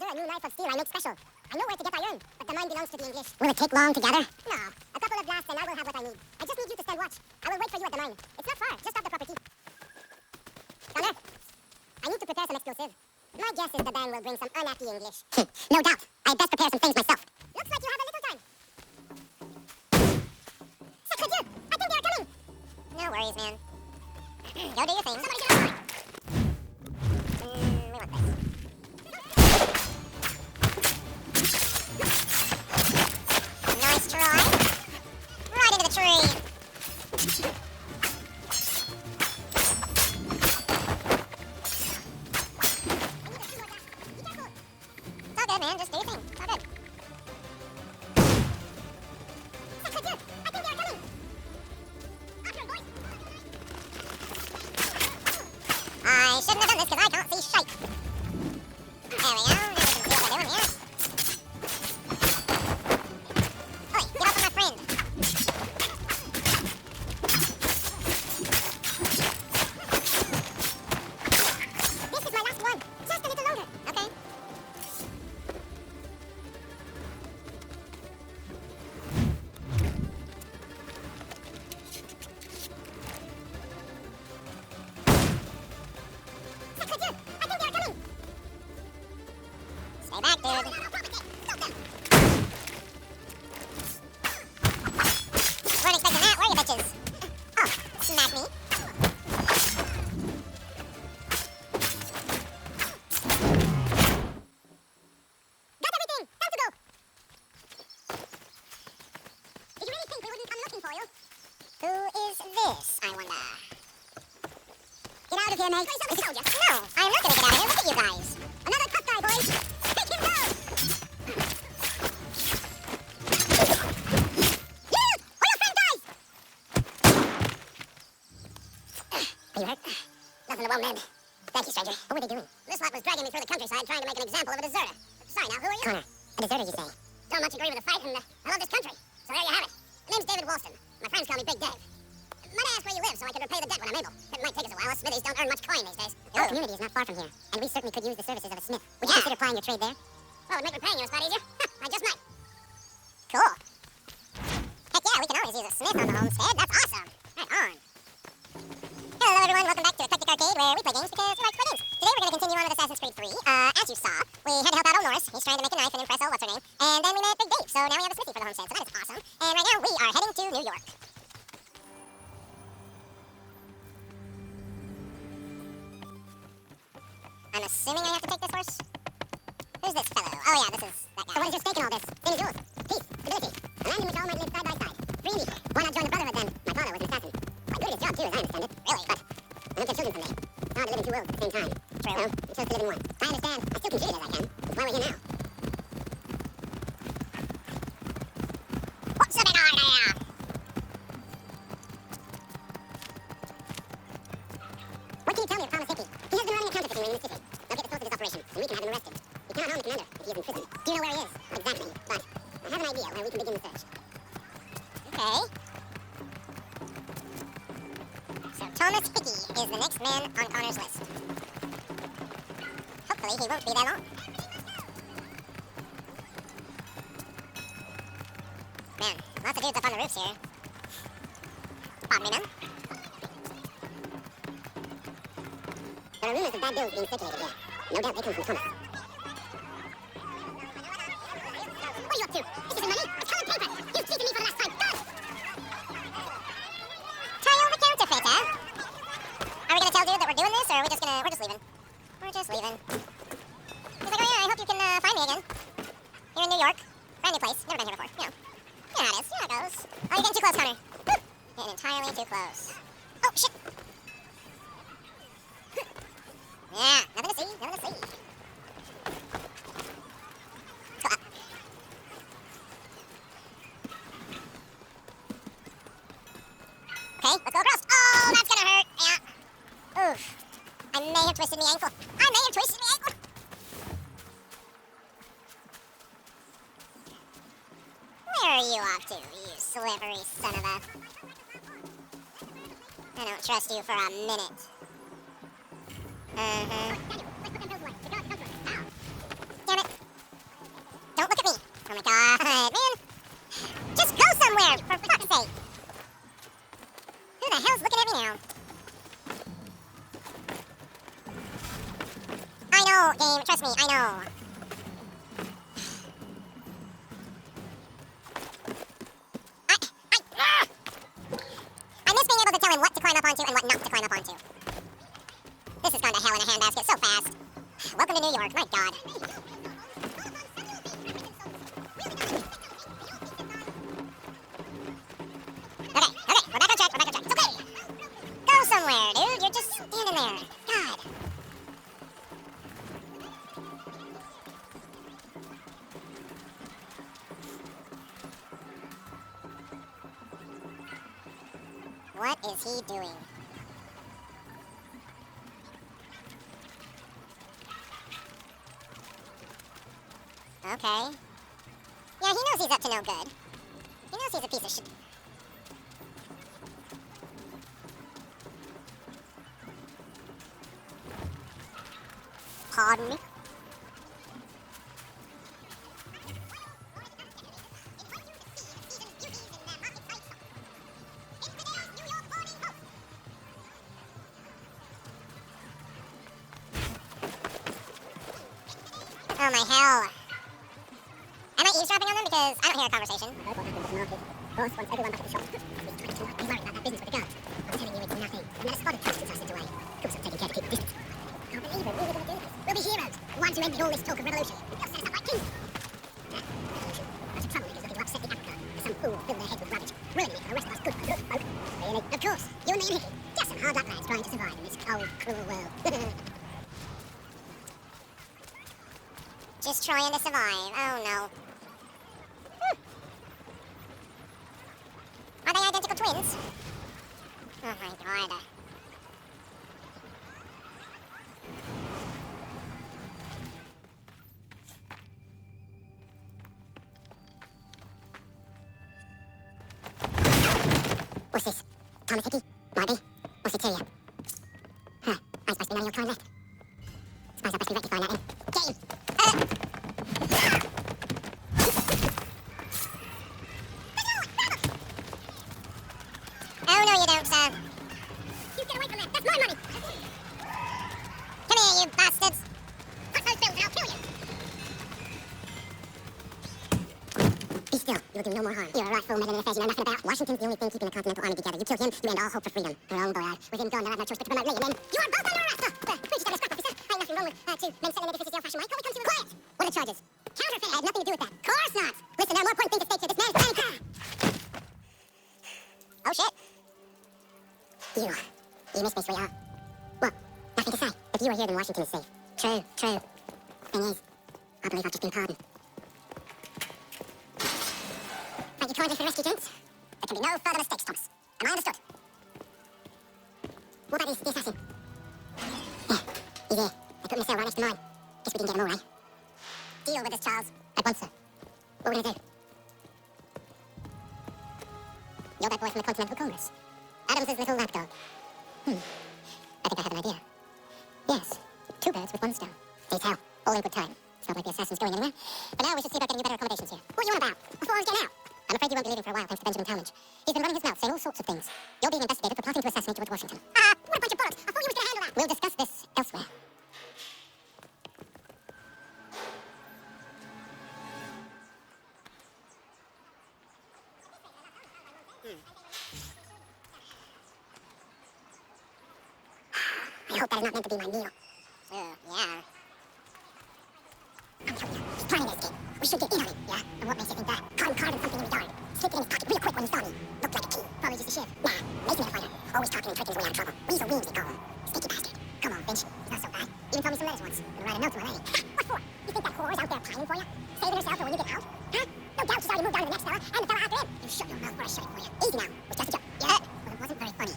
a new knife of steel I make special. I know where to get iron, but the mine belongs to the English. Will it take long to gather? No. A couple of blasts and I will have what I need. I just need you to stand watch. I will wait for you at the mine. It's not far, just off the property. Connor, I need to prepare some explosive. My guess is the band will bring some unhappy English. No doubt. I'd best prepare some things myself. Looks like you have a little time. Sacre Dieu! I think they are coming! No worries, man. Go do your thing. Somebody get on the line! We want this. Nice try. Right into the tree. It's all good, man. Just do your thing. It's all good. Sacre Dieu! I think they are coming! After boys! I shouldn't have done this because I can't see shite. There we go. Now we can see what they're doing here. Oi, get off of my friend. This is my last one. Just a little longer. Okay. Sacre Dieu! I think they are coming! Stay back, dude. Weren't expecting that, were you, bitches? Oh, smack me. Got everything! Time to go! Did you really think we wouldn't come looking for you? Who is this, I wonder? Get out of here, mate. Please don't soldier. No, I'm not gonna get out of here. Look at you guys. Another tough guy, boys. Take him down! Yield! Or your friend dies! Are you hurt? Nothing to wound end. Thank you, stranger. What were they doing? This lot was dragging me through the countryside trying to make an example of a deserter. Sorry now, who are you? Connor. A deserter, you say? Don't much agree with the fight, and I love this country. So there you have it. My name's David Walston. My friends call me Big Dave. Might I ask where you live so I can repay the debt when I'm able? It might take us a while. Us smithies don't earn much coin these days. Our community is not far from here, and we certainly could use the services of a smith. Would you consider plying your trade there? Well, it would make repaying you a spot easier. I just might. Cool. Heck yeah, we can always use a smith on the homestead. That's awesome. Right on. Hello everyone, welcome back to Eclectic Arcade, where we play games because we like to play games. Today we're going to continue on with Assassin's Creed 3. As you saw, we had to help out old Norris. He's trying to make a knife and impress old what's-her-name. And then we met Big Dave, so now we have a smithy for the homestead, so that is awesome. And right now we are heading to New York. I'm assuming I have to take this horse? Who's this fellow? Oh yeah, this is that guy. So what is your stake in all this? Same as yours. Peace, stability, a land in which all might live side by side. Free and equal. Why not join the Brotherhood then? My father was an assassin. Quite good at his job too, as I understand it. Really? But I don't get children someday. It's hard to live in two worlds at the same time. True. So, I chose to live in one. I understand. I still contribute as I can. That's why we're here now. What's a big idea? What can you tell me of Thomas Hickey? He has been running a counterfeiting ring in the city. Now get the source of his operation, and we can have him arrested. We cannot harm the commander if he is in prison. Do you know where he is? Not exactly, but I have an idea where we can begin the search. Okay. So Thomas Hickey is the next man on Connor's list. Hopefully he won't be that long. Man, lots of dudes up on the roofs here. Pardon me, man. There are rumors of bad bills being circulated here. No doubt they come from Thomas. What are you up to? This isn't money. It's colored paper. You've cheated me for the last time. Done! Trial the counterfeiter. Are we gonna tell dude that we're doing this, or are we just gonna... We're just leaving. We're just leaving. He's like, oh yeah, I hope you can find me again. Here in New York. Brand new place. Never been here before. You know. You know how it is. You know how it goes. Oh, you're getting too close, Connor. Woo! Getting entirely too close. Oh, shit! Yeah, nothing to see, nothing to see. Let's go up. Okay, let's go across. Oh, that's gonna hurt. Yeah. Oof. I may have twisted my ankle. I may have twisted my ankle. Where are you off to, you slippery son of a... I don't trust you for a minute. Uh-huh. Damn it. the hell's looking at me now? I know, game. Trust me, I know. I miss being able to tell him what to climb up onto and what not to climb up onto. This has gone to hell in a handbasket so fast. Welcome to New York, my god. Okay, we're back on track. It's okay. Go somewhere, dude. You're just standing there. God. What is he doing? Okay. Yeah, he knows he's up to no good. He knows he's a piece of shit. Pardon me? Oh my hell. Am I eavesdropping on them because I don't hear a conversation? I heard what happened with the market. Boss wants everyone back at the shop. He's worried about that business with the guards. I'm telling you it's nothing. We met a spotted trust since I sent away. Cooks are taking care to keep the distance. Can't believe it. We're going to do this. We'll be heroes. The ones who ended all this talk of revolution. They'll set us up like kings. Revolution. That's a troublemakers looking to upset the apple cart. Some fool will fill their heads with rubbish. Ruining it for the rest of us good folk. Really? Of course. You and me and Hickey. Just some hard luck lads trying to survive in this cold, cruel world. Just trying to survive. Oh no. Are they identical twins? Oh my god. What's this? Thomas Hickey? Might be. What's it to you? Huh. I suppose to be none of your kind left. Suppose I best be rectifying that then. Get him! Oh, no, you don't, sir. You get away from that. That's my money. Come here, you bastards. Put those bills and I'll kill you. Be still. You'll do no more harm. You're a right fool meddling in affairs you know nothing about. Washington's the only thing keeping the Continental Army together. You kill him, you end all hope for freedom. Wrong, boy. With him gone, they'll have no choice but to promote Lee, and then you are both under arrest, sir. Preach done a scrap, officer. Ain't nothing wrong with two men selling edifices the old-fashioned way. Can't we come to a quiet? What are the charges? Counterfeit. I had nothing to do with that. Course not. Listen, there are more important things at stake here. This man is a banker. Oh, shit. You miss me, sweetheart. What? Nothing to say. If you were here, then Washington is safe. True. Thing is, I believe I've just been pardoned. Thank you kindly for the rescue, gents. There can be no further mistakes, Thomas. Am I understood? What about the assassin? Yeah, he's here. They put him in a cell right next to mine. Guess we didn't get him all right. Deal with this, Charles. At once, sir. What are we gonna do? You're that boy from the Continental Congress. Adams's little lapdog. I think I have an idea. Yes, two birds with one stone. Do tell. All in good time. It's not like the assassin's going anywhere. But now we should see about getting you better accommodations here. What are you on about? I thought I was getting out. I'm afraid you won't be leaving for a while thanks to Benjamin Talmadge. He's been running his mouth saying all sorts of things. You're being investigated for plotting to assassinate George Washington. What a bunch of bollocks. I thought you was going to handle that. We'll discuss this elsewhere. I hope that is not meant to be my meal. Yeah. I'm telling you, he's planning to escape. We should get in on him, yeah? And what makes you think that? Caught him carving something in his arm. Slipped it in his pocket real quick when he saw me. Looked like a key. Probably just a shiv. Nah, Mason a fighter. Always talking and tricking his way out of trouble. Weasel Weems, they call him. Sneaky bastard. Come on, Finch. He's not so bad. Even told me some letters once. And write a note to my lady. What for? You think that whore is out there pining for you? Saving herself for when you get out? Huh? No doubt she's already moved on to the next fella, and the fella after him. You shut your mouth or I shut it for you. Easy now. It was just a joke. Yeah? Well, it wasn't very funny.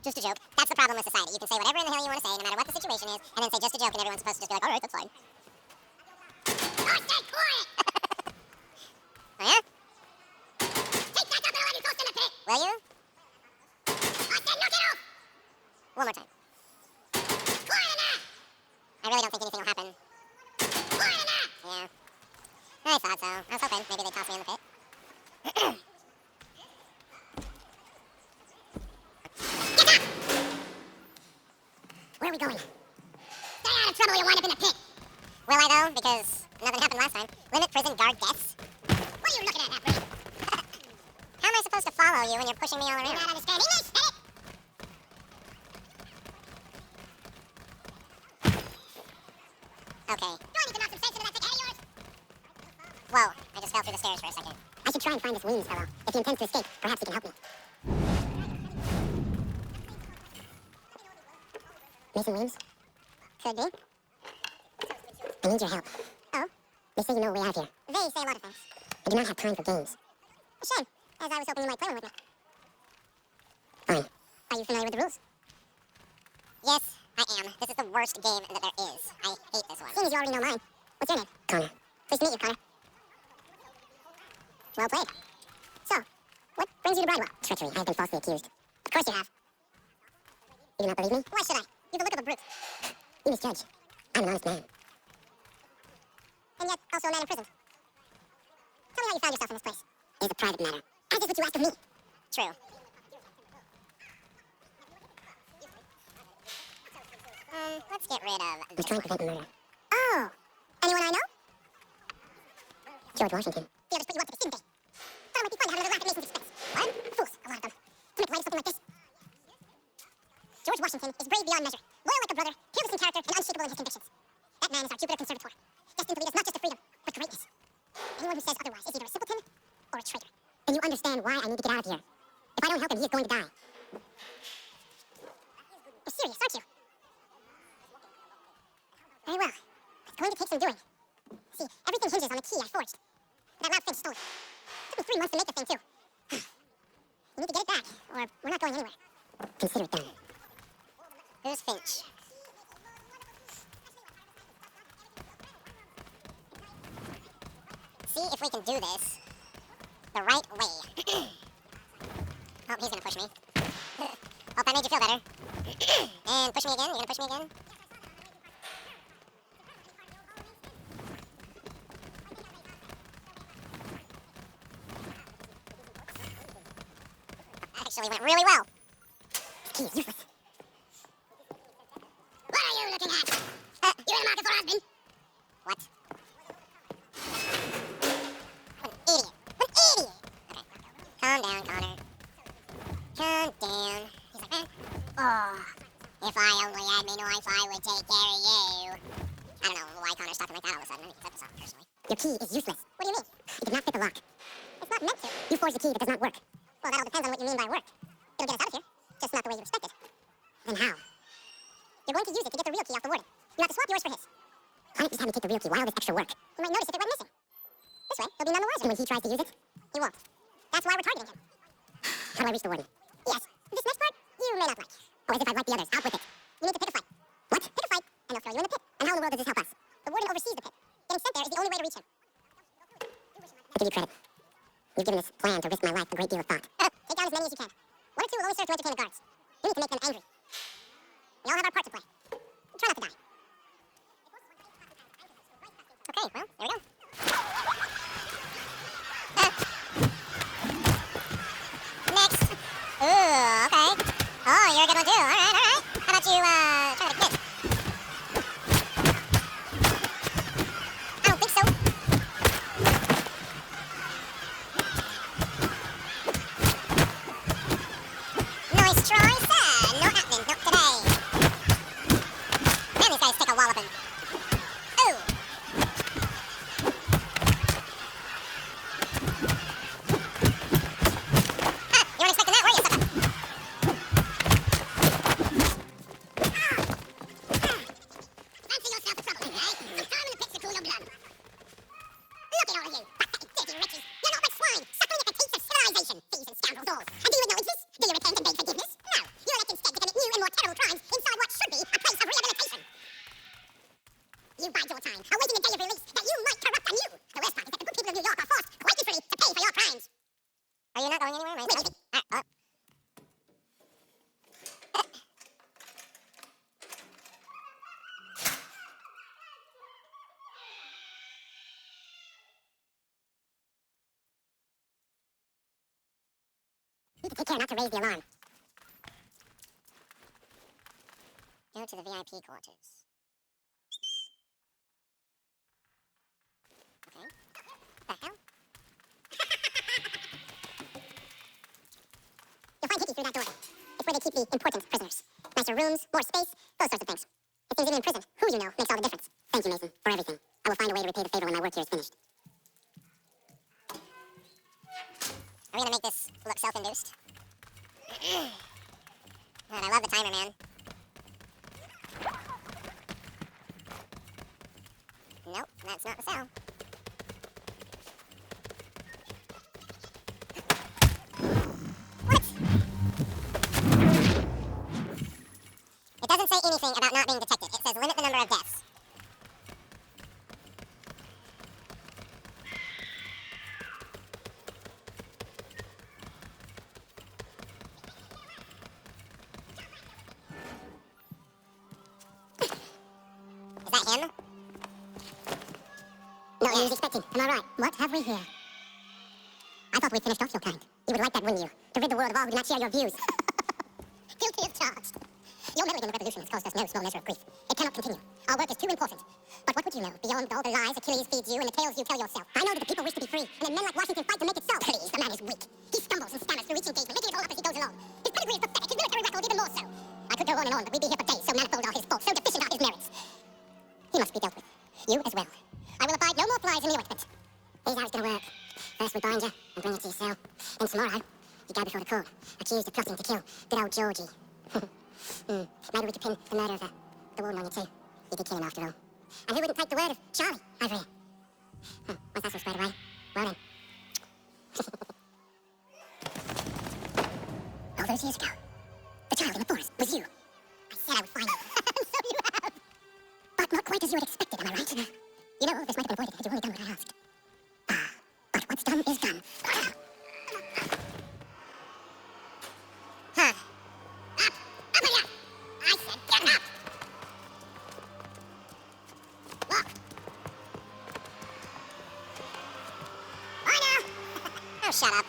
Just a joke. That's the problem with society. You can say whatever in the hell you want to say, no matter what the situation is, and then say just a joke, and everyone's supposed to just be like, all right, that's fine. Oh, stay quiet! Oh, yeah? Take that up and let me toast in the pit! Will you? I said knock it off! One more time. Quiet enough! I really don't think anything will happen. Quiet enough! Yeah. I thought so. I was hoping maybe they'd toss me in the pit. Where are we going? Stay out of trouble, you'll wind up in the pit. Will I, though? Because nothing happened last time. Limit prison guard deaths? What are you looking at, half-breed? How am I supposed to follow you when you're pushing me all around? You not understand English? Get it? Okay. Do I need to knock some sense into that thick head of yours? Whoa, I just fell through the stairs for a second. I should try and find this Weems fellow. If he intends to escape, perhaps he can help me. Mason Weems? Could be. I need your help. Oh? They say you know a way out here. They say a lot of things. I do not have time for games. A shame, as I was hoping you might play one with me. Fine. Are you familiar with the rules? Yes, I am. This is the worst game that there is. I hate this one. Seeing as you already know mine, what's your name? Connor. Pleased to meet you, Connor. Well played. So, what brings you to Bridewell? Treachery. I have been falsely accused. Of course you have. You do not believe me? Why should I? You have the look of a brute. You misjudge. I'm an honest man. And yet, also a man in prison. Tell me how you found yourself in this place. It is a private matter. As is what you asked of me. True. Let's get rid of... I'm trying to prevent murder. Oh! Anyone I know? George Washington. The others put you up to this, didn't they? Thought it might be fun to have another laugh at Mason's expense. What? Fools, a lot of them. To make light of something like this. George Washington is brave beyond measure, loyal like a brother, fearless in character, and unshakable in his convictions. That man is our Jupiter Conservator, destined to lead us not just to freedom, but greatness. Anyone who says otherwise is either a simpleton or a traitor. Then you understand why I need to get out of here. If I don't help him, he is going to die. You're serious, aren't you? Very well. It's going to take some doing. See, everything hinges on the key I forged. That loud Finch stole it. Took me 3 months to make the thing, too. You need to get it back, or we're not going anywhere. Consider it done. Who's Finch? See if we can do this the right way. Oh, he's gonna push me. Hope that made you feel better. And push me again. You're gonna push me again? That actually went really well. This key is useless. What are you looking at? You in the market for a husband? What? What an idiot. What an idiot! Okay. Calm down, Connor. Calm down. He's like, oh, if I only had me knife, I would take care of you. I don't know why Connor's talking like that all of a sudden. I think it's up personally. Your key is useless. What do you mean? It did not fit the lock. It's not meant to. You forged a key that does not work. Well, that all depends on what you mean by work. It'll get us out of here. Just not the way you expected. Then how? You're going to use it to get the real key off the warden. You have to swap yours for his. Why don't you just have me take the real key? Why all this extra work? You might notice if it went missing. This way, he'll be none the wiser. And when he tries to use it, he won't. That's why we're targeting him. How do I reach the warden? Yes. This next part, you may not like. Oh, as if I'd like the others. Out with it. You need to pick a fight. What? Pick a fight, and they'll throw you in the pit. And how in the world does this help us? The warden oversees the pit. Getting sent there is the only way to reach him. I give you credit. You've given this plan to risk my life a great deal of thought. Take down as many as you can. 1 or 2 will only serve to entertain the guards. You need to make them angry. We all have our part to play. Try not to die. Okay, well, there we go. Next. Ooh, okay. Oh, you're a good one too. All right. How about you, try to kiss? I don't think so. Nice try, sir. No happening, not today. Man, these guys take a walloping. Ooh. You weren't expecting that, were you, sucker? Fancy yourself a troublemaker, eh? Some time in the pits to cool your blood. Look at all of you, pathetic, dirty wretches. You're not but swine, suckling at the teats of civilization. Thieves and scoundrels all. And do you acknowledge this? Do you repent and beg forgiveness? No. You elect instead to commit new and more terrible crimes inside what should be a place of rehabilitation. You bide your time, awaiting the day of release that you might corrupt anew. The worst part is that the good people of New York are forced, quite literally, to pay for your crimes. Are you not going anywhere? Wait. Need to take care not to raise the alarm. Go to the VIP quarters. Okay. The hell? You'll find Hickey through that door. It's where they keep the important prisoners. Nicer rooms, more space, those sorts of things. It seems even in prison, who you know makes all the difference. Thank you, Mason, for everything. I will find a way to repay the favor when my work here is finished. Are we gonna make this look self-induced? Man, I love the timer, man. Nope, that's not the cell. What? It doesn't say anything about not being detected. It says limit the number of deaths. Is that him? Not what I was expecting. Am I right? What have we here? I thought we'd finished off your kind. You would like that, wouldn't you? To rid the world of all who do not share your views. Guilty as charged. Your meddling in the revolution has caused us no small measure of grief. It cannot continue. Our work is too important. But what would you know beyond all the lies Achilles feeds you and the tales you tell yourself? I know that the people wish to be free, and that men like Washington fight to make it so. Please, the man is weak. He stumbles and stammers through each engagement, making it all up as he goes along. His pedigree is pathetic, his military record even more so. I could go on and on, but we'd be here for days, so manifold are his faults, so deficient are his merits. He must be dealt with. You as well. I will abide no more flies in the ointment. Here's how it's gonna work. First we bind you and bring you to your cell. Then tomorrow, you go before the court, accused of plotting to kill good old Georgie. Maybe we could pin the murder of the warden on you too. You did kill him after all. And who wouldn't take the word of Charlie over here? Once that's all squared away, well then. All those years ago, the child in the forest was you. I said I would find you. And so you have. But not quite as you had expected, am I right? You know, this might have been avoided had you only done what I asked. But what's done is done. Huh. Up! Up with you! I said get up! Look! Bye now! Oh, shut up.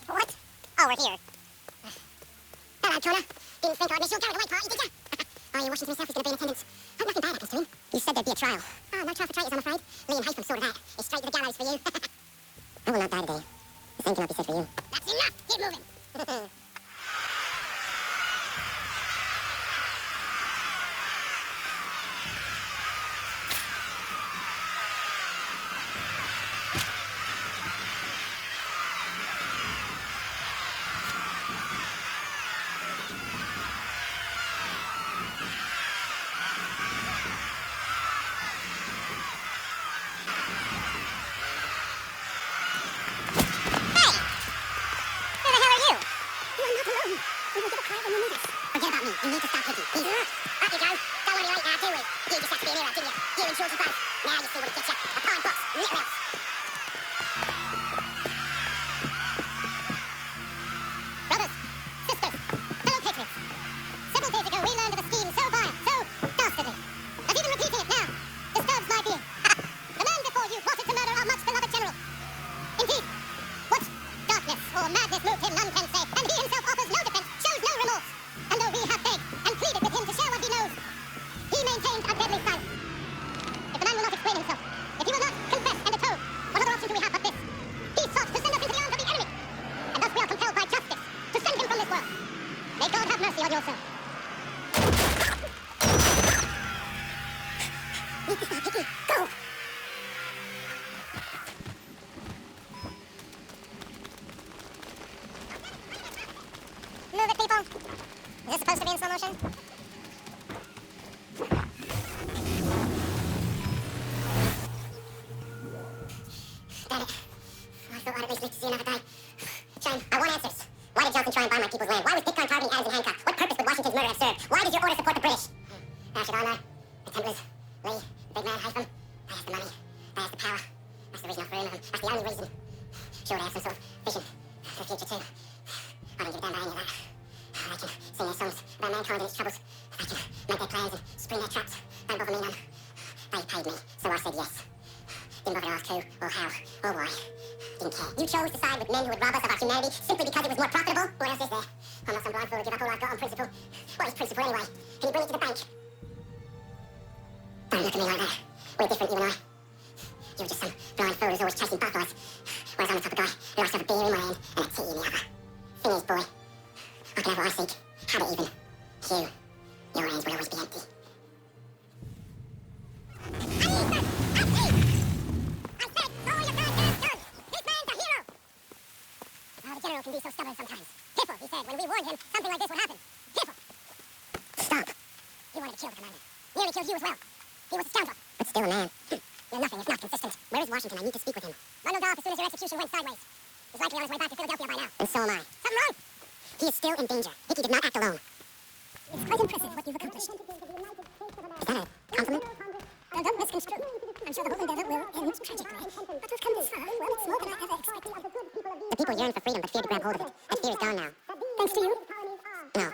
What? Oh, we're here. Hello, Connor. Didn't think I'd miss your going away party, did ya? Oh, yeah, Washington himself is going to be in attendance. Hope nothing bad happens to him. You said there'd be a trial. Oh, no trial for traitors, I'm afraid. Liam Haytham sorted that. It's straight to the gallows for you. I will not die today. The same cannot be said for you. That's enough! Keep moving! Forget about me. You need to stop Hickey. He's... Up you go. Don't want to be late now, do we? You just have to be an hero, didn't you? You and Georgie both. Now you see what it gets you. A pine box. Little else. Brothers, sisters, fellow patriots. Several days ago we learned of a scheme so vile, so dastardly, that even repeating it now disturbs my being. The man before you plotted to murder our much-beloved general. Indeed, what darkness or madness moved him, none can say, and he himself offers no defense, shows no remorse. And though we have begged and pleaded with him to share what he knows, he maintains a deadly silence. If the man will not explain himself, if he will not confess and atone, what other option do we have but this? He sought to send us into the arms of the enemy, and thus we are compelled by justice to send him from this world. May God have mercy on your soul. Need to stop, Hickey. Go! Move it, people! Is this supposed to be in slow motion? Damn it. I thought I'd at least live to see another day. Shame. I want answers. Why did Johnson try and buy my people's land? Why was Pitcairn carving Adams in handcuffs? What purpose would Washington's murder have served? Why did your order support the British? How should I know? The Templars, Lee, the big man, Haytham. I asked the money. That's the power. That's the reason I room. That's the only reason. Sure, they have some sort of vision for the future too. I don't give a damn about any of that. They can sing their songs about mankind and its troubles. They can make their plans and spring their traps. Don't bother me none. They paid me, so I said yes. Didn't bother to ask who, or how, or why. Didn't care. You chose to side with men who would rob us of our humanity simply because it was more profitable? What else is there? I'm not some blind fool to give up all I've got on principle. What is principle anyway? Can you bring it to the bank? Don't look at me like that. We're different, you and I. You're just some blind fool who's always chasing butterflies. Whereas I'm the type of guy who likes to have a beer in one hand and a tea in the other. Thing is, boy, I can have what I seek. Have it even. You, your hands will always be empty. The general can be so stubborn sometimes. Piffle, he said, when we warned him, something like this would happen. Piffle! Stop. He wanted to kill the commander. Nearly killed you as well. He was a scoundrel. But still a man. You're nothing if not consistent. Where is Washington? I need to speak with him. Bundled off as soon as your execution went sideways. He's likely on his way back to Philadelphia by now. And so am I. Something wrong? He is still in danger. Hickey did not act alone. It's quite impressive what you've accomplished. Is that a compliment? Don't misconstrue. I'm sure the whole endeavor will end tragically. But we've come this far. Well, it's more than I ever expected. The people yearn for freedom, but fear to grab hold of it. That fear is gone now. Thanks to you? No.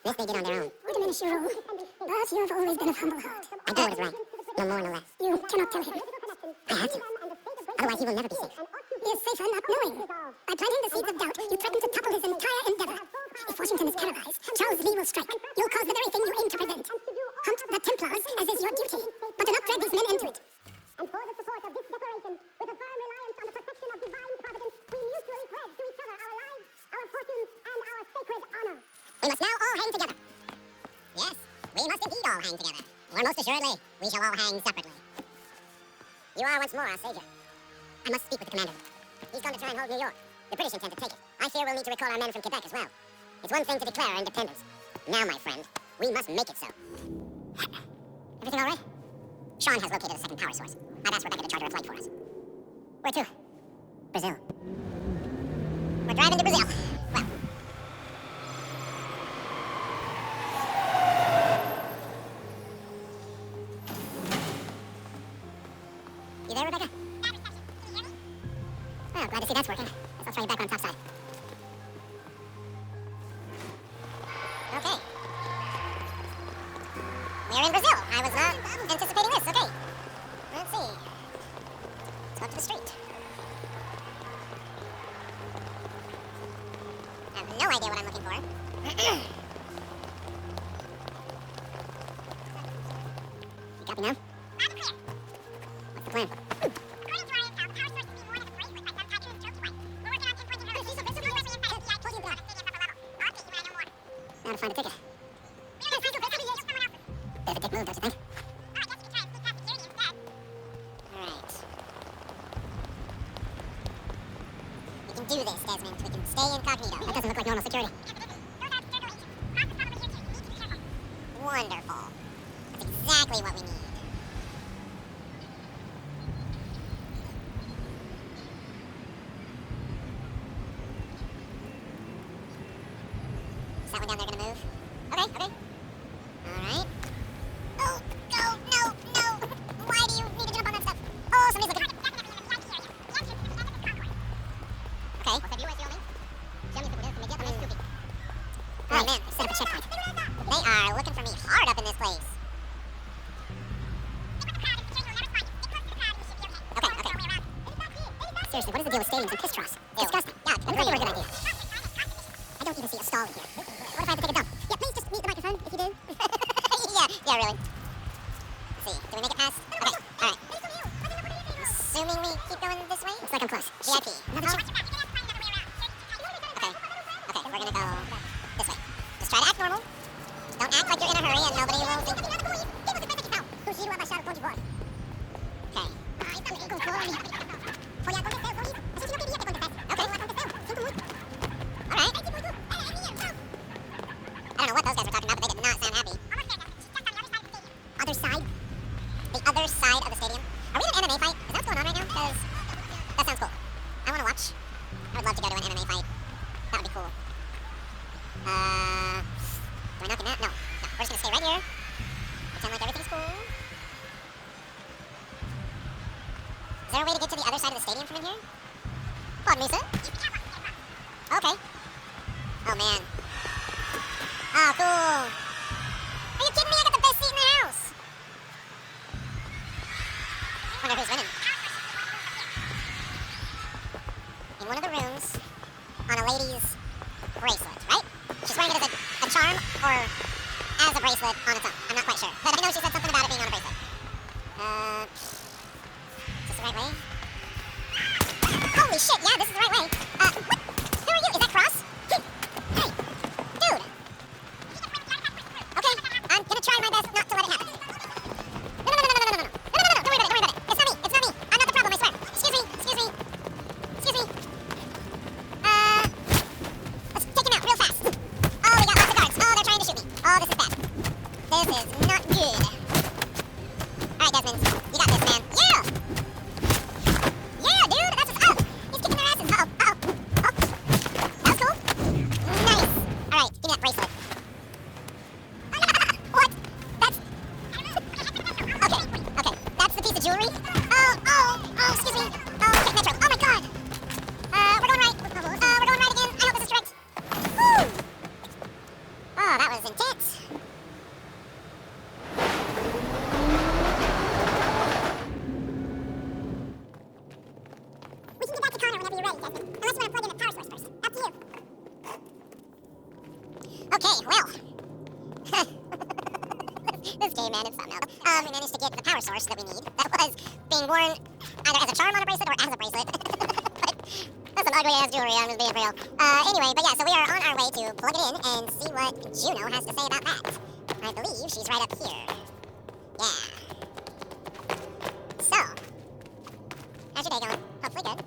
This they did on their own. We diminish your role. But you have always been of humble heart. I do what is right. No more, no less. You cannot tell him. I have to. Otherwise, he will never be safe. He is safer not knowing. By planting the seeds of doubt, you threaten to topple his entire endeavor. If Washington is paralyzed, Charles Lee will strike. You'll cause the very thing you aim to prevent. Hunt the Templars, as is your duty. But do not drag these men into it. And for the support of this declaration, with a firm reliance on the protection of divine providence, we mutually pledge to each other our lives, our fortunes, and our sacred honor. We must now all hang together. Yes, we must indeed all hang together. Or most assuredly, we shall all hang separately. You are once more our savior. I must speak with the commander. He's gone to try and hold New York. The British intend to take it. I fear we'll need to recall our men from Quebec as well. It's one thing to declare our independence. Now, my friend, we must make it so. Everything all right? Sean has located a second power source. I've asked Rebecca to charter a flight for us. Where to? Brazil. We're driving to Brazil. Well. You there, Rebecca? Oh, glad to see that's working. Guess I'll throw you back on top side. Okay. We're in Brazil. I was not anticipating this. Okay. Let's see. Let's go up to the street. I have no idea what I'm looking for. You copy now? What's the plan? Now to find a ticket. Bit of a dick move, don't you think? Alright. We can do this, Desmond. We can stay incognito. That doesn't look like normal security. Wonderful. That's exactly what we need. Is that one down there gonna move? Okay. Alright. Oh, no. Why do you need to jump on that stuff? Oh, somebody's looking. Okay. Oh, man, they set up a checkpoint. They are looking for me hard up in this place. Okay. Seriously, what is the deal with stadiums and piss troughs? Disgusting. Yeah, that's never a good idea. I don't even see a stall in here. What if I have to take a dump? Yeah, please just mute the microphone if you do. yeah, really. Let's see, do we make it past? Okay, alright. Assuming we keep going this way? Looks like I'm close. VIP. Another check. Okay, we're gonna go this way. Just try to act normal. Don't act like you're in a hurry and nobody will think... I don't know what those guys were talking about, but they did not sound happy. Other side? The other side of the stadium? Are we in an MMA fight? Is that what's going on right now? Because that sounds cool. I want to watch. I would love to go to an MMA fight. That would be cool. Do I knock him out? No. We're just going to stay right here. And we're going to go this way. Just try to act normal. Don't act like you're in a hurry and nobody will think... Yeah, really. See, do we make it past? Okay, okay. We're going to go this way. Is there a way to get to the other side of the stadium from in here? Pardon me, sir? Okay. Oh, man. Oh, cool. Are you kidding me? I got the best seat in the house. Wonder who's winning. In one of the rooms, on a lady's bracelet, right? She's wearing it as a charm or as a bracelet on its own. I'm not quite sure. But I know she said something about it being on a bracelet. Is this the right way? Holy shit, yeah, this is the right way. What? Who are you? Is that Cross? Hey, dude. Okay, I'm gonna try my best not to let it happen. No, don't worry about it. It's not me. I'm not the problem, I swear. Excuse me. Let's take him out real fast. Oh, we got lots of guards. Oh, they're trying to shoot me. Oh, this is bad. This is not good. Alright, Desmond, you got this, man. Yeah! Yeah, dude, that's what's up. He's kicking their asses. Uh-oh. Oh, that was cool. Nice. Alright, give me that bracelet. What? That's... Okay. That's the piece of jewelry? Oh, excuse me. Oh, okay, Metro. Oh my god. We're going right. We're going right again. I hope this is correct. Woo! Oh, that was intense. We can get back to Connor whenever you're ready, Desmond. Unless you want to plug in the power source first. Up to you. Okay, well. This game, man, it's something else. We managed to get the power source that we need. That was being worn either as a charm on a bracelet or as a bracelet. But that's some ugly-ass jewelry, I'm just being real. Anyway, but yeah, so we are on our way to plug it in and see what Juno has to say about that. I believe she's right up here. Yeah. So, how's your day going? Hopefully good.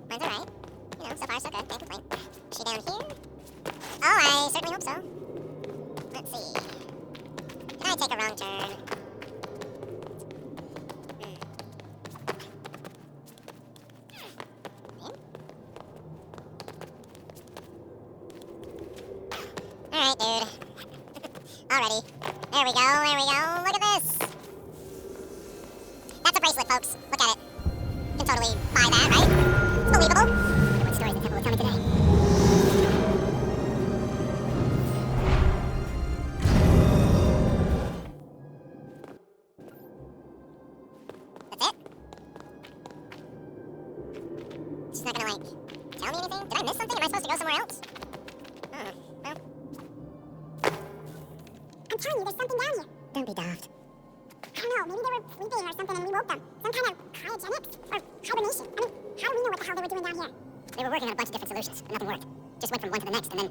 Mine's alright. You know, so far so good. Can't complain. Is she down here? Oh, I certainly hope so. Let's see. Can I take a wrong turn? Alright, dude. Alrighty. There we go. Look at this. That's a bracelet, folks. Look at it. You can totally buy that, right? It's believable. I wonder what stories the temple will tell me today. That's it? She's not gonna, like, tell me anything? Did I miss something? Am I supposed to go somewhere else? Well. I'm telling you, there's something down here. Don't be daft. I don't know, maybe they were sleeping or something and we woke them. Some kind of cryogenics or hibernation. I mean, how do we know what the hell they were doing down here? They were working on a bunch of different solutions, but nothing worked. Just went from one to the next, and then,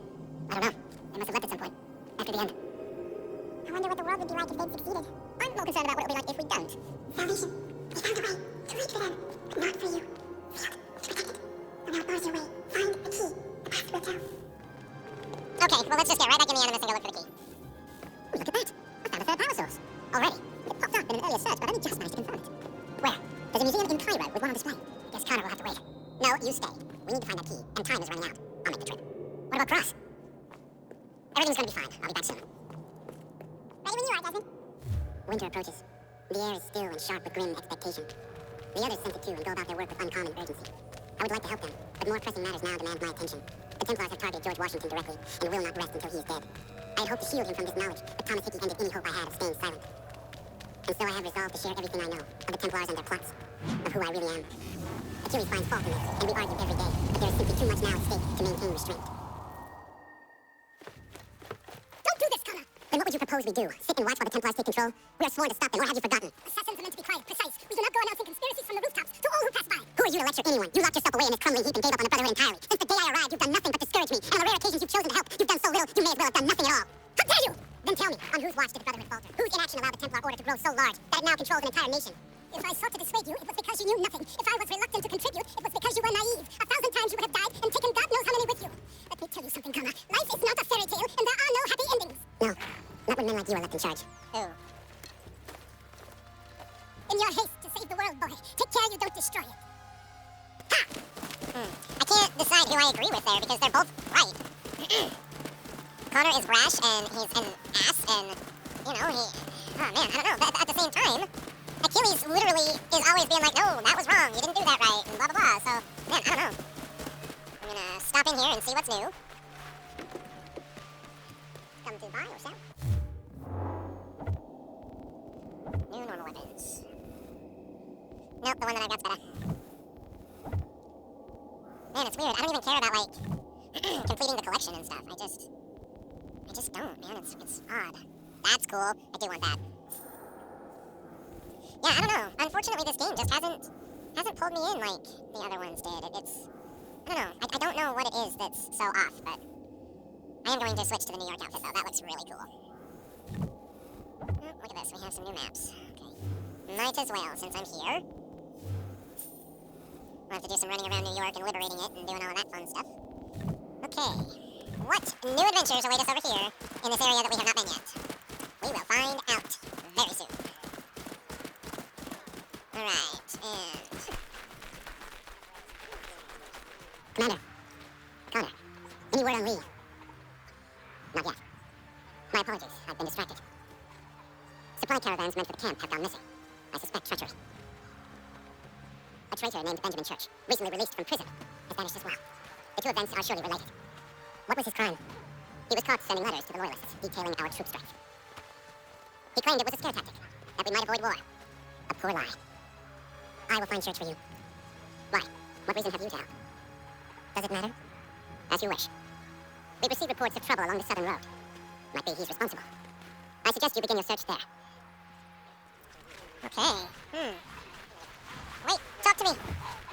I don't know. They must have left at some point, after the end. I wonder what the world would be like if they'd succeeded. I'm more concerned about what it'll be like if we don't. Salvation. We found a way to reach for them, but not for you. Failed to protect it. So now bars your way. Find the key. The path will tell. Okay, well let's just get right back in the Animus and go look for the key. Ooh, look at that. I found a third power source. Already. It popped up in an earlier search, but I only just managed to confirm it. Where? There's a museum in Cairo with one on display. Guess Connor will have to wait. No, you stay. We need to find that key, and time is running out. I'll make the trip. What about Cross? Everything's gonna be fine. I'll be back soon. Ready when you are, Desmond. Winter approaches. The air is still and sharp with grim expectation. The others sense it too and go about their work with uncommon urgency. I would like to help them, but more pressing matters now demand my attention. The Templars have targeted George Washington directly, and will not rest until he is dead. I had hoped to shield him from this knowledge, but Thomas Hickey ended any hope I had of staying silent. And so I have resolved to share everything I know of the Templars and their plots, of who I really am. Achilles finds fault in this, and we argue every day, but there is simply too much now at stake to maintain restraint. Don't do this, Connor! Then what would you propose we do? Sit and watch while the Templars take control? We are sworn to stop them, or have you forgotten? Assassins are meant to be quiet, precise. We do not go announcing conspiracies from the rooftops to all who pass by. Who are you to lecture anyone? You locked yourself away in this crumbling heap and gave up on the Brotherhood entirely. Since the day I arrived, you've done nothing but discourage me, and on the rare occasions you've chosen to help, you've done so little, you may as well have done nothing at all. How dare you! Then tell me, on whose watch did the Brotherhood falter? Whose inaction allowed the Templar Order to grow so large that it now controls an entire nation? If I sought to dissuade you, it was because you knew nothing. If I was reluctant to contribute, it was because you were naive. 1,000 times you would have died and taken God knows how many with you. Let me tell you something, Connor. Life is not a fairy tale, and there are no happy endings. No, not when men like you are left in charge. Oh. In your haste to save the world, boy, take care you don't destroy it. Ha! I can't decide who I agree with there because they're both right. Connor is brash and he's an ass and, you know, he... Oh man, I don't know, but at the same time, Achilles Chris literally is always being like, no, that was wrong, you didn't do that right, and blah, blah, blah. So, man, I don't know. I'm gonna stop in here and see what's new. Come to buy or sell. New normal weapons. Nope, the one that I got's better. Man, it's weird. I don't even care about, like, completing the collection and stuff. I just don't, man. It's odd. That's cool. I do want that. Yeah, I don't know. Unfortunately, this game just hasn't pulled me in like the other ones did. I don't know. I don't know what it is that's so off, but I am going to switch to the New York outfit, though. That looks really cool. Oh, look at this. We have some new maps. Okay. Might as well, since I'm here. We'll have to do some running around New York and liberating it and doing all of that fun stuff. Okay. What new adventures await us over here in this area that we have not been yet? We will find out very soon. Alright, and... Commander. Connor. Any word on Lee? Not yet. My apologies. I've been distracted. Supply caravans meant for the camp have gone missing. I suspect treachery. A traitor named Benjamin Church, recently released from prison, has vanished as well. The two events are surely related. What was his crime? He was caught sending letters to the Loyalists, detailing our troop strength. He claimed it was a scare tactic, that we might avoid war. A poor lie. I will find Church for you. Why? What reason have you to help? Does it matter? As you wish. We received reports of trouble along the southern road. Might be he's responsible. I suggest you begin your search there. Okay. Wait, talk to me.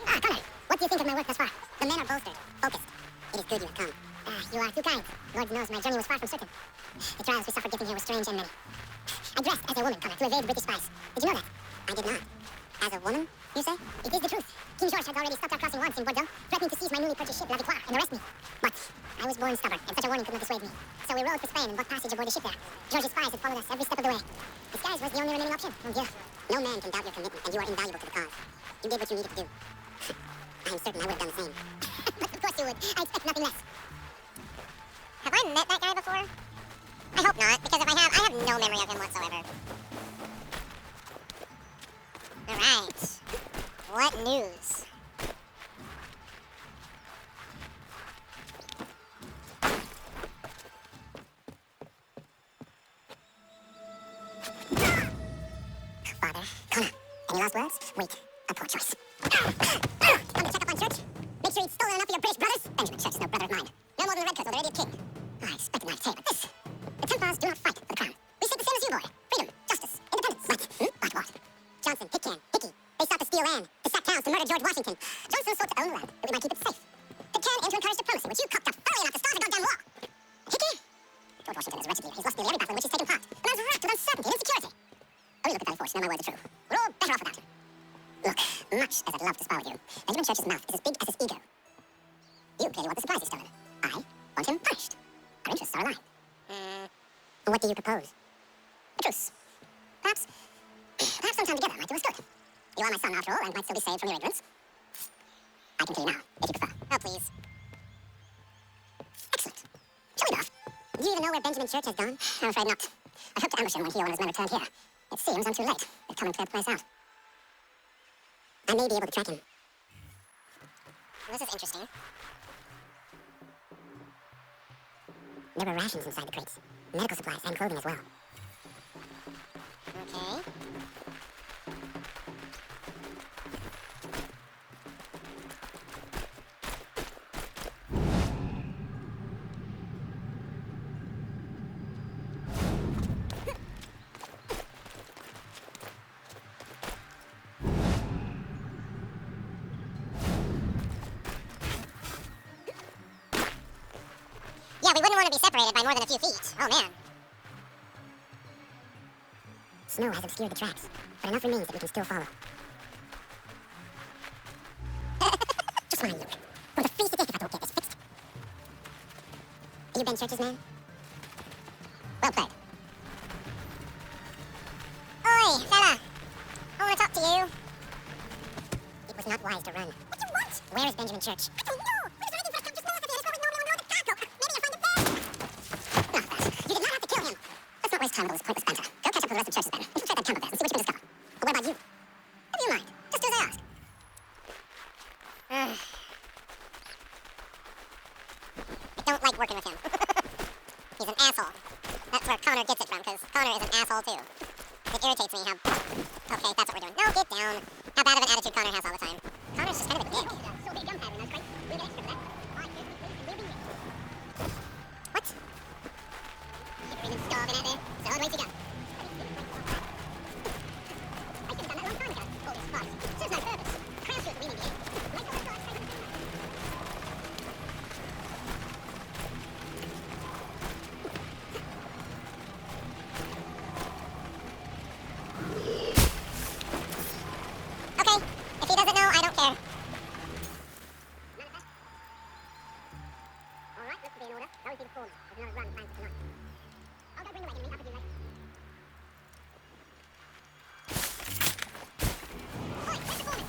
Connor, what do you think of my work thus far? The men are bolstered, focused. It is good you have come. You are too kind. Lord knows my journey was far from certain. The trials we suffered getting here were strange and many. I dressed as a woman, Connor, to evade British spies. Did you know that? I did not. As a woman, you say? It is the truth. King George had already stopped our crossing once in Bordeaux, threatening to seize my newly purchased ship, La Victoire, and arrest me. But I was born stubborn, and such a warning could not dissuade me. So we rode for Spain and bought passage aboard the ship there. George's spies had followed us every step of the way. Disguise was the only remaining option. Oh dear. No man can doubt your commitment, and you are invaluable to the cause. You did what you needed to do. I am certain I would have done the same. But of course you would. I expect nothing less. Have I met that guy before? I hope not, because if I have no memory of him whatsoever. Alright. What news? Father, Connor, any last words? Wait, a poor choice. Come to check up on Church? Make sure he'd stolen enough of your British brothers? Benjamin Church is no brother of mine. No more than the Redcoats or the Radiant King. I expected not to say, but this. The Templars do not fight for the crown. We seek the same as you, boy. Freedom, justice, independence. Right. But what? Johnson, Pitcairn, Hickey. They sought to steal land, to sack towns, to murder George Washington. Johnson sought to own land, that we might keep it safe. Pitcairn aimed to encourage diplomacy, which you cocked up thoroughly enough to start a goddamn war. Hickey? George Washington is a wretched leader. He's lost nearly every battle in which he's taken part. The man's racked with uncertainty and insecurity. Oh, you look at that force, now my words are true. We're all better off without him. Look, much as I'd love to spar with you, Benjamin Church's mouth is as big as his ego. You clearly want the supplies he's stolen. I want him punished. Our interests are aligned. What do you propose? A truce. Perhaps some time together might do us good. You are my son, after all, and might still be saved from your ignorance. I can kill you now, if you prefer. Oh, please. Excellent. Shall we be off? Do you even know where Benjamin Church has gone? I'm afraid not. I hoped to ambush him when he and his men returned here. It seems I'm too late. They've come and cleared the place out. I may be able to track him. This is interesting. There were rations inside the crates. Medical supplies and clothing as well. Okay. Yeah, we wouldn't want to be separated by more than a few feet. Oh, man. Snow has obscured the tracks, but enough remains that we can still follow. Just mind you. For the feast if I don't get this fixed. Are you Ben Church's man? Well played. Oi, fella. I want to talk to you. It was not wise to run. What do you want? Where is Benjamin Church? I don't know. What is waiting for us? Just know that there's probably no the cargo. Maybe you'll find it there. Enough of that. You did not have to kill him. Let's not waste time with all this pointless banter. Go catch up with the rest of Church's men. Infiltrate that camp of theirs and see what you can discover. But what about you? Okay, that's what we're doing. No, get down. How bad of an attitude Connor has all the time. Connor's just kind of a dick. So big gunpowder in those crates. We get extra for that. What? Shivering and starving out there. It's a hard way to go. I should have done that a long time ago. All this fuss. Serves no purpose. Crown shoot the win in the end. Make all the guys take the Okay, if he doesn't know, I don't care. Manifest. All right, looks to be in order. Go and see the foreman. There's another run planned for tonight. I'll go bring the wagon in. I'll be later. Oi, where's the foreman?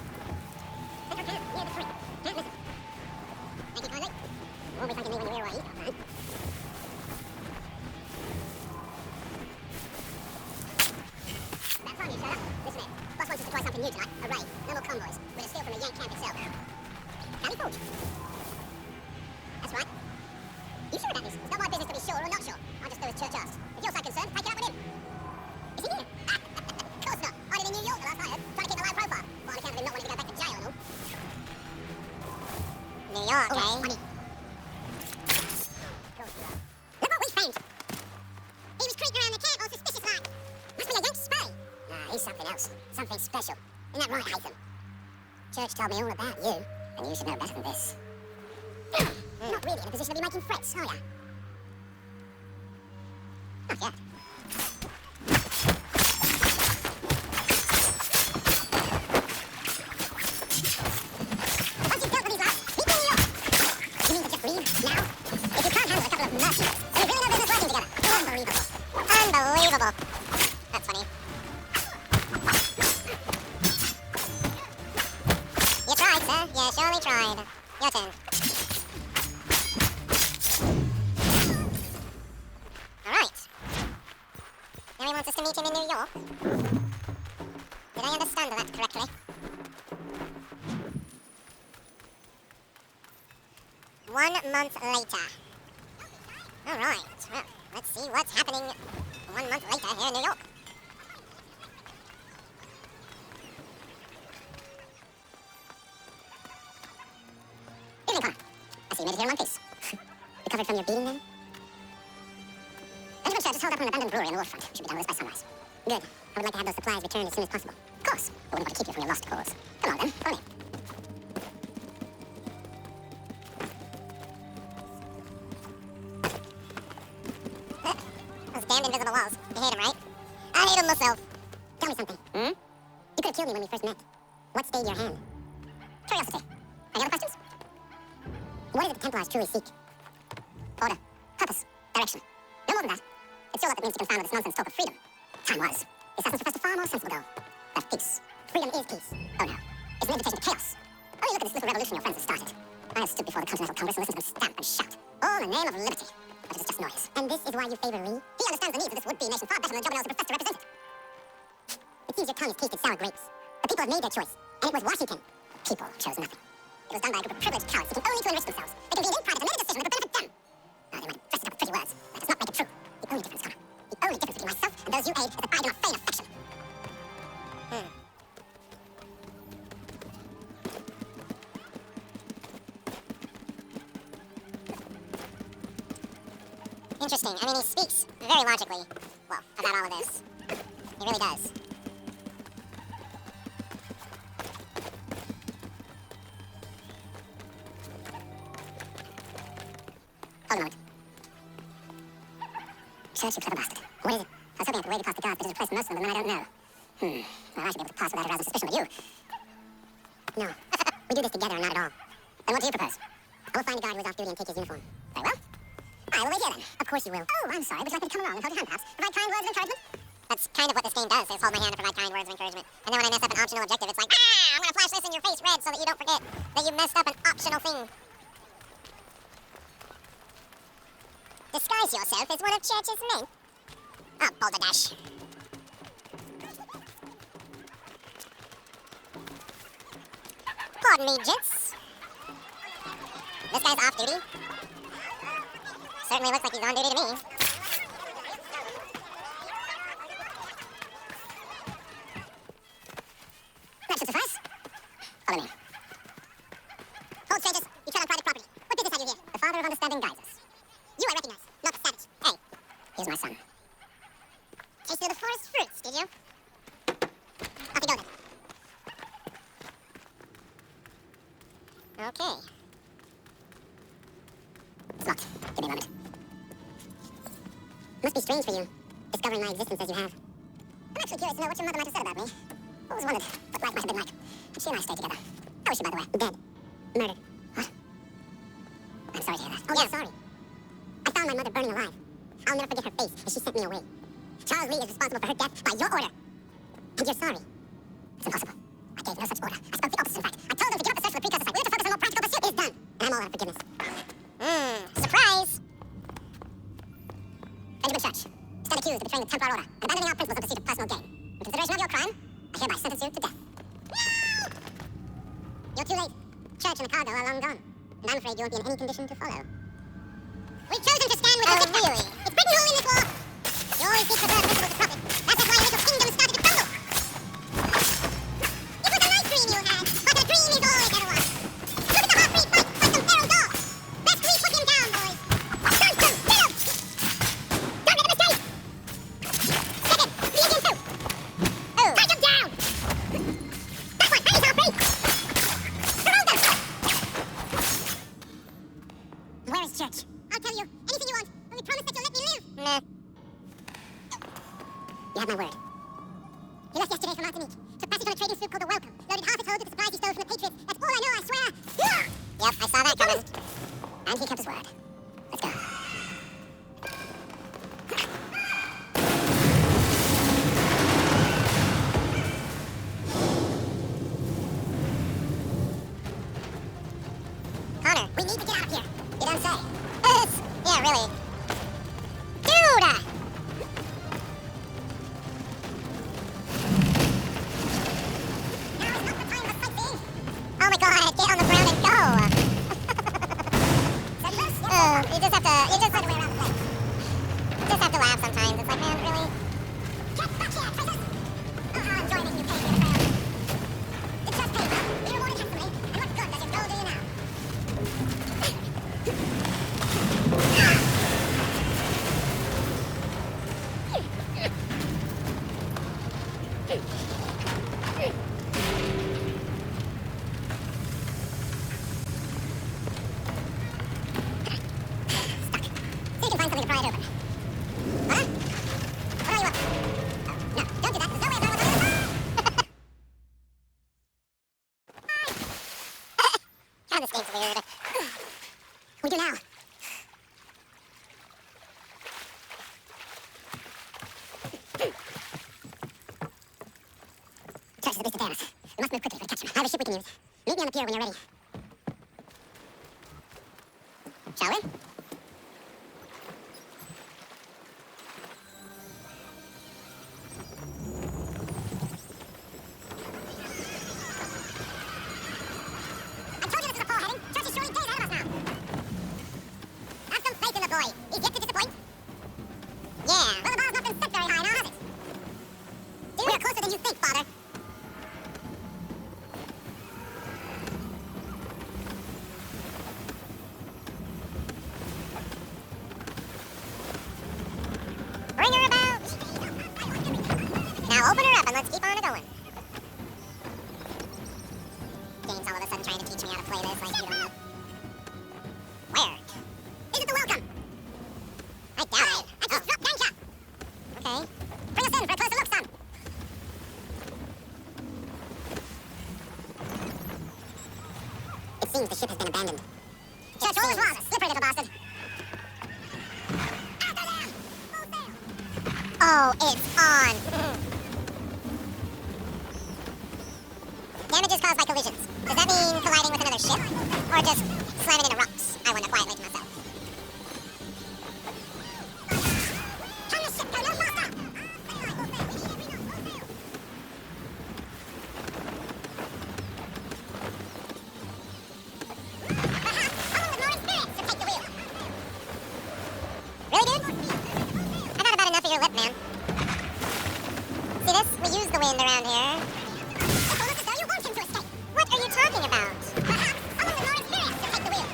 Central camp, near the tree. Can't miss it. Thank you kindly. You won't be thanking me when you hear what he's got planned. About time you showed up. Listen here. Boss wants us to try something new tonight. A raid. No more convoys. We're to steal from the Yank camp itself. Valley Forge. That's right. You sure about this? It's not my business to be sure or not sure. I'll just do as Church asks. If you're so concerned, take it up with him. Is he here? Of course not. Hiding in New York, the last I heard. Trying to keep a low profile. Well, on account of him not wanting to go back to jail and all. New York, eh? Money. Look what we found. He was creeping around the camp all suspicious like. Must be a Yankee spy. Nah, he's something else. Something special. Isn't that right, Haytham? Church told me all about you, and you should know better than this. Not really in a position to be making threats, are ya? Not yet. Once you've dealt with these lots, meet me in New York. You mean to just leave now? If you can't handle a couple of mercenaries, then we've really no business working together. Unbelievable. Unbelievable. That's funny. You tried, sir. You surely tried. Your turn. Alright. Now he wants us to meet him in New York. Did I understand that correctly? One month later. Alright. Well, let's see what's happening 1 month later here in New York. Evening, Connor. I see you made it here in one piece. Recovered from your beating then? Benjamin Church is holed up in an abandoned brewery on the waterfront. Should be done with this by sunrise. Good. I would like to have those supplies returned as soon as possible. Of course. I wouldn't want to keep you from your lost cause. Come on then, follow me. Those damned invisible walls. You hate them, right? I hate them myself. Tell me something. Hmm? You could have killed me when we first met. What stayed your hand? Curiosity. Any other questions? What is it the Templars truly seek? Order, purpose, direction. No more than that. It's your lot that means to confound with this nonsense talk of freedom. Time was. The assassins professed a far more sensible goal. That peace. Freedom is peace. Oh no. It's an invitation to chaos. Only look at this little revolution your friends have started. I have stood before the Continental Congress and listened to them stamp and shout. All in the name of liberty. But it is just noise. And this is why you favor Lee? He understands the needs of this would-be nation far better than the jobber knows to profess to represent it. It seems your tongue has tasted sour grapes. The people have made their choice. And it was Washington. People chose nothing. It was done by a group of privileged cowards seeking only to enrich themselves. They convened in private and made a decision that would benefit them. They might have dressed it up with pretty words. That does not make it true. The only difference, Connor, the only difference between myself and those you aid is that I do not feign affection. Interesting. I mean, he speaks very logically, well, about all of this. He really does. Hold a moment. Church, you clever bastard. What is it? I was hoping I could wave it past the guards, but it's replaced most of them, and I don't know. Well, I should be able to pass without arousing suspicion of you. No. We do this together, or not at all. Then what do you propose? I will find a guard who is off duty and take his uniform. Very well. I will wait here then. Of course you will. Oh, I'm sorry. Would you like me to come along and hold your hand, perhaps? Provide kind words of encouragement? That's kind of what this game does, is hold my hand and provide kind words of encouragement. And then when I mess up an optional objective, it's like, I'm gonna flash this in your face red so that you don't forget that you messed up an optional thing. Disguise yourself as one of Church's men. Oh, balderdash. Pardon me, gents. This guy's off duty. Certainly looks like he's on duty to me. of understanding guides us. You I recognize, not the savage. Hey, here's my son. Tasted of the forest fruits, did you? Off you go then. Okay. It's locked. Give me a moment. Must be strange for you, discovering my existence as you have. I'm actually curious to know what your mother might have said about me. Always wondered what life might have been like. If she and I stayed together. How is she, by the way? Dead. Murdered. What? I'm sorry to hear that. Oh, yeah, sorry. I found my mother burning alive. I'll never forget her face as she sent me away. Charles Lee is responsible for her death by your order. And you're sorry. It's impossible. I gave no such order. I spoke the opposite, in fact. I told them to give up the search for the precursor site. We were to focus on more practical pursuit. It's done. And I'm all out of forgiveness. Surprise! Benjamin Church. Stand accused of betraying the Templar Order and abandoning our principles of pursuit of personal gain. In consideration of your crime, I hereby sentence you to death. No! You're too late. Church and the cargo are long gone. And I'm afraid you won't be in any condition to follow. We've chosen to stand with the victor. Really? It's written all in this law. You always seek to preserve the principles of profit. That's why your little kingdom started to crumble. It was a nice dream you had, but a dream is all it ever was. Look at the half-breed fight like some feral dog. Best we put him down, boys. Johnson, get him! Don't make a mistake! Second, lead him through. Oh. Take him down! That one, that is half-breed! Surround them! Where is Church? I'll tell you. Anything you want. Only promise that you'll let me live. Nah. You have my word. He left yesterday for Martinique. Took passage on a trading sloop called the Welcome. Loaded half his hold with the supplies he stole from the Patriots. That's all I know, I swear. Yep, I saw that coming. And he kept his word. Let's go. Connor, we need to get out of here. You don't say. Yeah, really. Dude! Oh my god, get on the ground and go! You just have to, you just have to way around the place. You just have to laugh sometimes. It's like, man, really? Get back here, traitors! I'm enjoying making you pay for the betrayal. The trust paid well, we rewarded handsomely, and what good does your gold do you now? This game's weird. We do now. Church is at least a dance. We must move quickly to catch him. I have a ship we can use. Meet me on the pier when you're ready. Shall we? Boy, he's yet to disappoint. Yeah, well, the bar's not been set very high now, has it? Dude, we're closer than you think, Father. Bring her about. Now open her up and let's keep on going. James all of a sudden trying to teach me how to play this like you don't know. Where? Is it the Welcome? I doubt it. I just dropped anchor. Okay. Bring us in for a closer look, son. It seems the ship has been abandoned. Church always was a slippery little bastard. After them! Full sail! Oh, it's on. Damages caused by collisions. Does that mean colliding with another ship? Or just slamming into rocks? I wonder quietly to myself. Your lip, man. See this? We use the wind around here. It's almost as though you want him to escape. What are you talking about? Perhaps someone with more experience to take the wheel.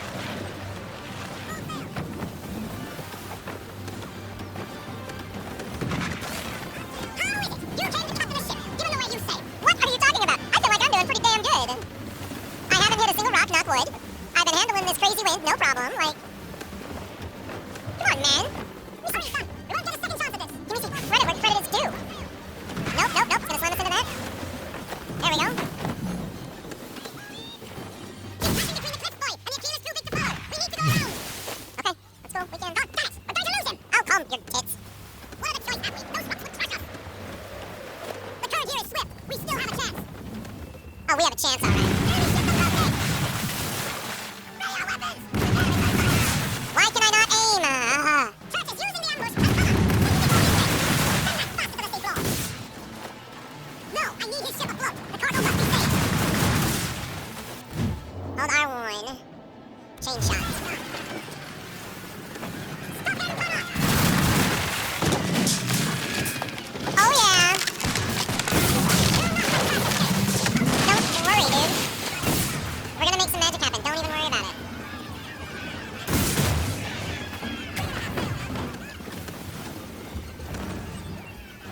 chop wood. I've been handling this crazy wind, no problem. Like, come on, man. Give me something fun. We won't get a second chance at this. Give me some credit where credit is due. Nope. It's gonna slam us into that. There we go. He's passing between the cliffs, boy, and the appeal is too big to follow. We need to go around. Okay, let's go. We can. Oh, damn it! We're going to lose him. Oh, calm your tits. What other choice have we? Those rocks will crush us. The current here is swift. We still have a chance. Oh, we have a chance, all right. Enemy ship approaching. Ready our weapons. Why can I not aim? Church is using the ambush as cover. Send that faster to the safe law. No, I need his ship afloat. The cargo must be saved. Hold R1. Chain shot. Stop getting run off. Oh yeah. Don't worry, dude. We're gonna make some magic happen. Don't even worry about it.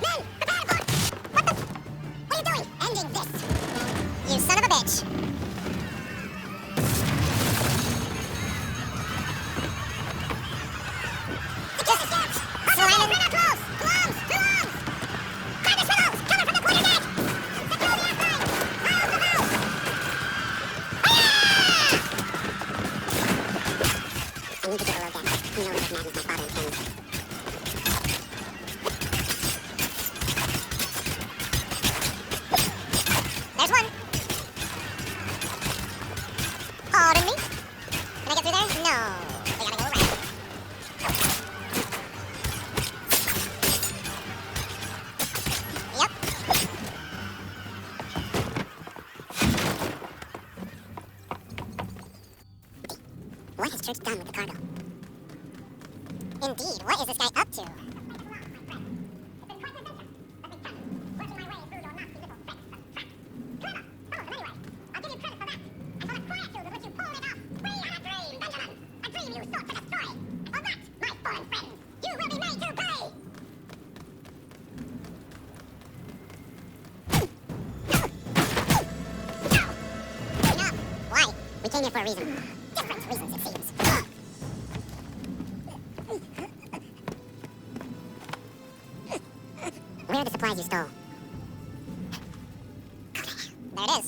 Men, prepare to board. What the? What are you doing? Ending this. You son of a bitch. I need to get a load down. Who knows what madness my father intends? There's one. Pardon me? Can I get through there? No. We gotta go around. Yep. What has Church done with the cargo? Indeed, what is this guy up to? Why? We came here for a reason. Different reasons, it seems. Where are the supplies you stole? There it is.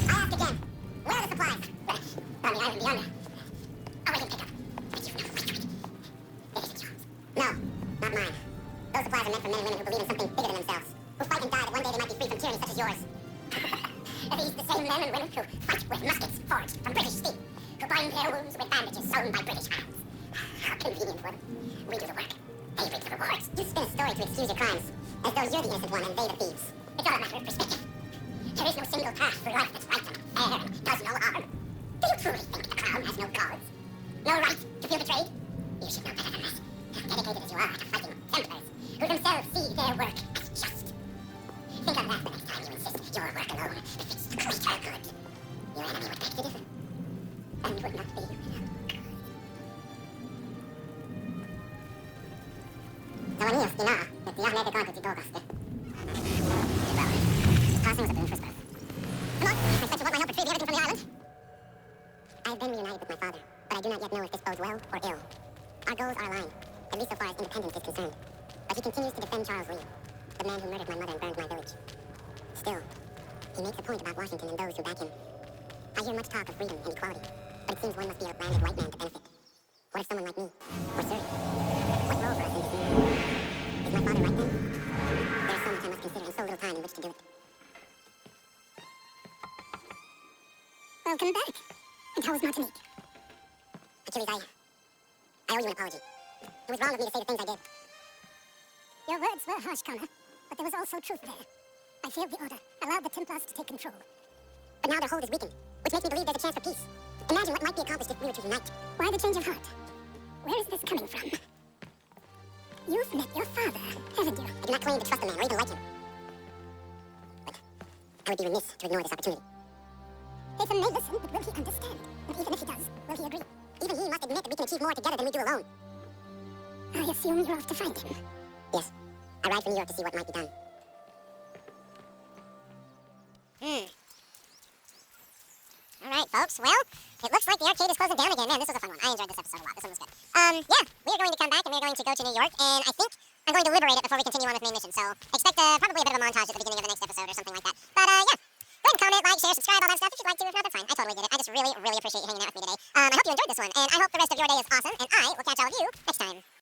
I ask again. Where are the supplies? On the island beyond. Oh, I can pick up. It is yours. No, not mine. Those supplies are meant for men and women who believe in something bigger than themselves. Who fight and die that one day they might be free from tyranny such as yours. Are these the same men and women who fight with muskets forged from British steel? Who bind their wounds with bandages sewn by British hands? How convenient for them. We do the work. They reap the rewards. You spin a story to excuse your crimes, as though you're the innocent one and they the thieves. It's all a matter of perspective. There is no single path through life that's right and fair and does no harm. Do you truly think the crown has no gods? No right to feel betrayed? You should know better than this. Dedicated as you are to fighting Templars, who themselves see their work as just. Think on that the next time you insist your work alone befits the greater good. Your enemy would beg to differ, and would not be without cause. Zawanios Dina, että jahneet kaakut itokasta. Passing was a boon for us both. Come on, I expect you want my help retrieve everything from the island. I have been reunited with my father, but I do not yet know if this bodes well or ill. Our goals are aligned, at least so far as independence is concerned. But he continues to defend Charles Lee, the man who murdered my mother and burned my village. Still, he makes a point about Washington and those who back him. I hear much talk of freedom and equality, but it seems one must be a landed white man to benefit. What if someone like me, or Surrey? What role for us in this new world? Is my father right then? There is so much I must consider and so little time in which to do it. Welcome back. And how was Martinique? Achilles, I owe you an apology. It was wrong of me to say the things I did. Your words were harsh, Connor, but there was also truth there. I failed the order, allowed the Templars to take control. But now their hold is weakened, which makes me believe there's a chance for peace. Imagine what might be accomplished if we were to unite. Why the change of heart? Where is this coming from? You've met your father, haven't you? I do not claim to trust the man or even like him. But I would be remiss to ignore this opportunity. Nathan may listen, but will he understand? And even if he does, will he agree? Even he must admit that we can achieve more together than we do alone. I assume you're off to find him. Yes. I ride from New York to see what might be done. folks. Well, it looks like the arcade is closing down again. Man, this was a fun one. I enjoyed this episode a lot. This one was good. Yeah, we are going to come back and we are going to go to New York, and I think I'm going to liberate it before we continue on with main mission. So expect probably a bit of a montage at the beginning of the next episode or something like that. But yeah. Go ahead and comment, like, share, subscribe, all that stuff if you'd like to. If not, that's fine. I totally get it. I just really, really appreciate you hanging out with me today. I hope you enjoyed this one, and I hope the rest of your day is awesome, and I will catch all of you next time.